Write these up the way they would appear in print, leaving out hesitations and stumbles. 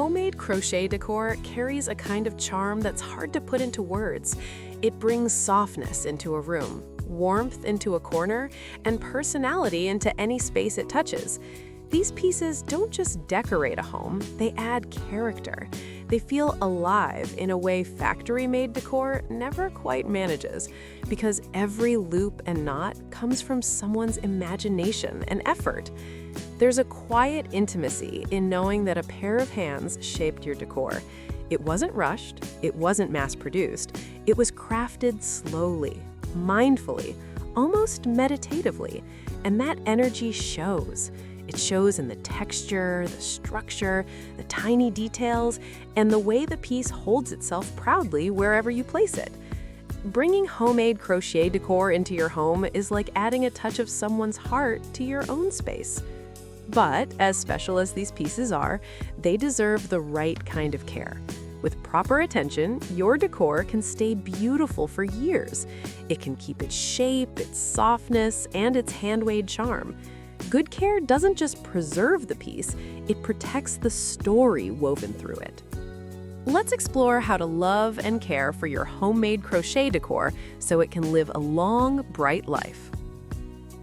Homemade crochet decor carries a kind of charm that's hard to put into words. It brings softness into a room, warmth into a corner, and personality into any space it touches. These pieces don't just decorate a home, they add character. They feel alive in a way factory-made decor never quite manages, because every loop and knot comes from someone's imagination and effort. There's a quiet intimacy in knowing that a pair of hands shaped your decor. It wasn't rushed, it wasn't mass-produced, it was crafted slowly, mindfully, almost meditatively, and that energy shows. It shows in the texture, the structure, the tiny details, and the way the piece holds itself proudly wherever you place it. Bringing homemade crochet decor into your home is like adding a touch of someone's heart to your own space. But, as special as these pieces are, they deserve the right kind of care. With proper attention, your decor can stay beautiful for years. It can keep its shape, its softness, and its handmade charm. Good care doesn't just preserve the piece, it protects the story woven through it. Let's explore how to love and care for your homemade crochet decor so it can live a long, bright life.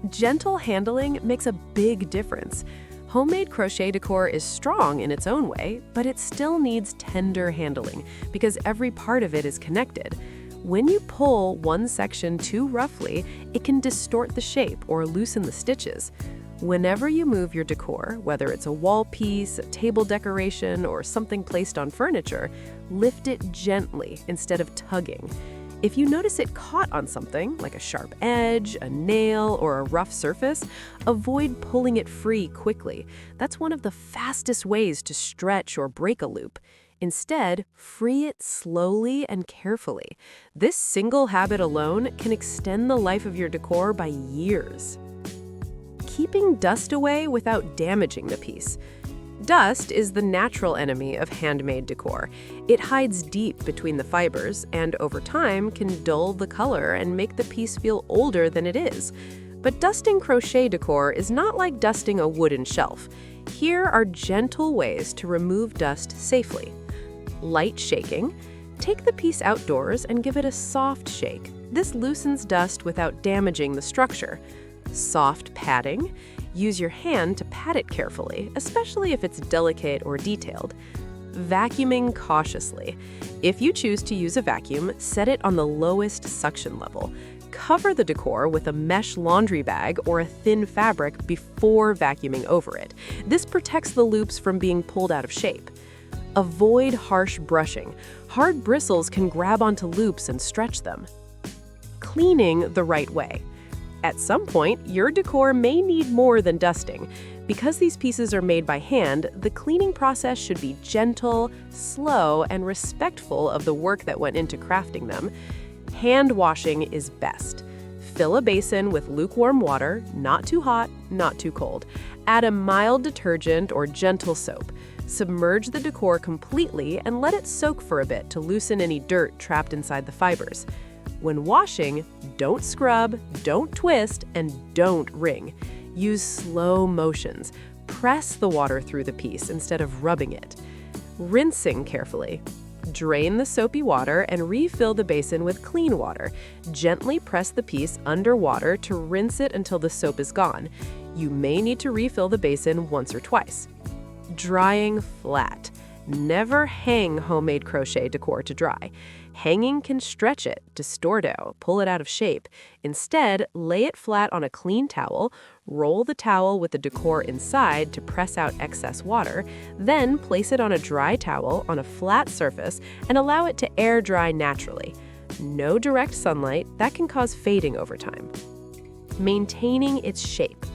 Gentle handling makes a big difference. Homemade crochet decor is strong in its own way, but it still needs tender handling because every part of it is connected. When you pull one section too roughly, it can distort the shape or loosen the stitches. Whenever you move your decor, whether it's a wall piece, a table decoration, or something placed on furniture, lift it gently instead of tugging. If you notice it caught on something, like a sharp edge, a nail, or a rough surface, avoid pulling it free quickly. That's one of the fastest ways to stretch or break a loop. Instead, free it slowly and carefully. This single habit alone can extend the life of your decor by years. Keeping dust away without damaging the piece. Dust is the natural enemy of handmade decor. It hides deep between the fibers and over time can dull the color and make the piece feel older than it is. But dusting crochet decor is not like dusting a wooden shelf. Here are gentle ways to remove dust safely. Light shaking. Take the piece outdoors and give it a soft shake. This loosens dust without damaging the structure. Soft patting. Use your hand to pat it carefully, especially if it's delicate or detailed. Vacuuming cautiously. If you choose to use a vacuum, set it on the lowest suction level. Cover the decor with a mesh laundry bag or a thin fabric before vacuuming over it. This protects the loops from being pulled out of shape. Avoid harsh brushing. Hard bristles can grab onto loops and stretch them. Cleaning the right way. At some point, your decor may need more than dusting. Because these pieces are made by hand, the cleaning process should be gentle, slow, and respectful of the work that went into crafting them. Hand washing is best. Fill a basin with lukewarm water, not too hot, not too cold. Add a mild detergent or gentle soap. Submerge the decor completely and let it soak for a bit to loosen any dirt trapped inside the fibers. When washing, don't scrub, don't twist, and don't wring. Use slow motions. Press the water through the piece instead of rubbing it. Rinsing carefully. Drain the soapy water and refill the basin with clean water. Gently press the piece under water to rinse it until the soap is gone. You may need to refill the basin once or twice. Drying flat. Never hang homemade crochet decor to dry. Hanging can stretch it, distort it, pull it out of shape. Instead, lay it flat on a clean towel, roll the towel with the decor inside to press out excess water, then place it on a dry towel on a flat surface and allow it to air dry naturally. No direct sunlight, that can cause fading over time. Maintaining its shape.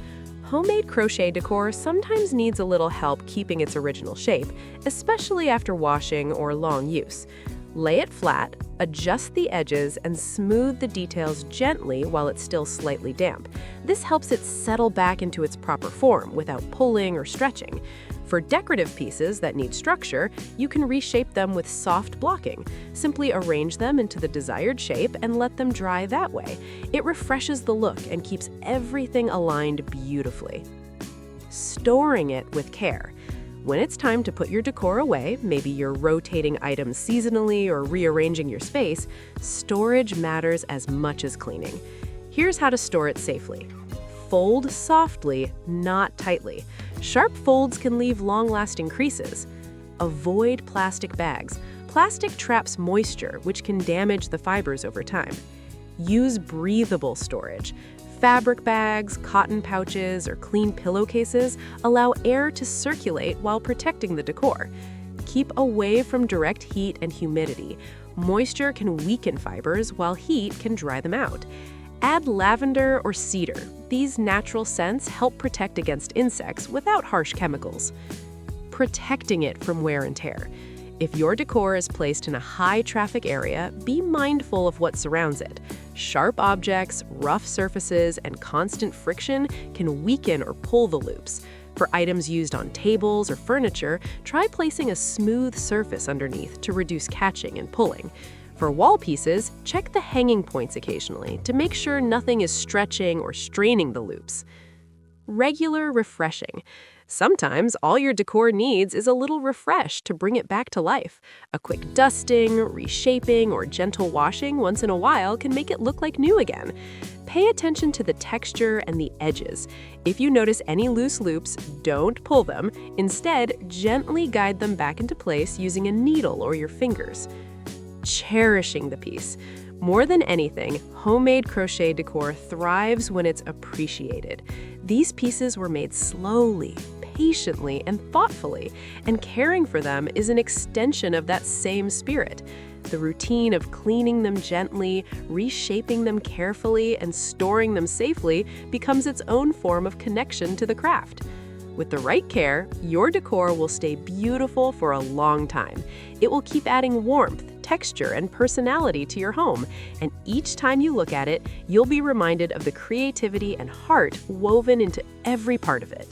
Homemade crochet decor sometimes needs a little help keeping its original shape, especially after washing or long use. Lay it flat, adjust the edges, and smooth the details gently while it's still slightly damp. This helps it settle back into its proper form without pulling or stretching. For decorative pieces that need structure, you can reshape them with soft blocking. Simply arrange them into the desired shape and let them dry that way. It refreshes the look and keeps everything aligned beautifully. Storing it with care. When it's time to put your decor away, maybe you're rotating items seasonally or rearranging your space, storage matters as much as cleaning. Here's how to store it safely. Fold softly, not tightly. Sharp folds can leave long-lasting creases. Avoid plastic bags. Plastic traps moisture, which can damage the fibers over time. Use breathable storage. Fabric bags, cotton pouches, or clean pillowcases allow air to circulate while protecting the decor. Keep away from direct heat and humidity. Moisture can weaken fibers, while heat can dry them out. Add lavender or cedar. These natural scents help protect against insects without harsh chemicals. Protecting it from wear and tear. If your decor is placed in a high-traffic area, be mindful of what surrounds it. Sharp objects, rough surfaces, and constant friction can weaken or pull the loops. For items used on tables or furniture, try placing a smooth surface underneath to reduce catching and pulling. For wall pieces, check the hanging points occasionally to make sure nothing is stretching or straining the loops. Regular refreshing. Sometimes all your decor needs is a little refresh to bring it back to life. A quick dusting, reshaping, or gentle washing once in a while can make it look like new again. Pay attention to the texture and the edges. If you notice any loose loops, don't pull them. Instead, gently guide them back into place using a needle or your fingers. Cherishing the piece. More than anything, homemade crochet decor thrives when it's appreciated. These pieces were made slowly, patiently, and thoughtfully, and caring for them is an extension of that same spirit. The routine of cleaning them gently, reshaping them carefully, and storing them safely becomes its own form of connection to the craft. With the right care, your decor will stay beautiful for a long time. It will keep adding warmth, texture, and personality to your home, and each time you look at it, you'll be reminded of the creativity and heart woven into every part of it.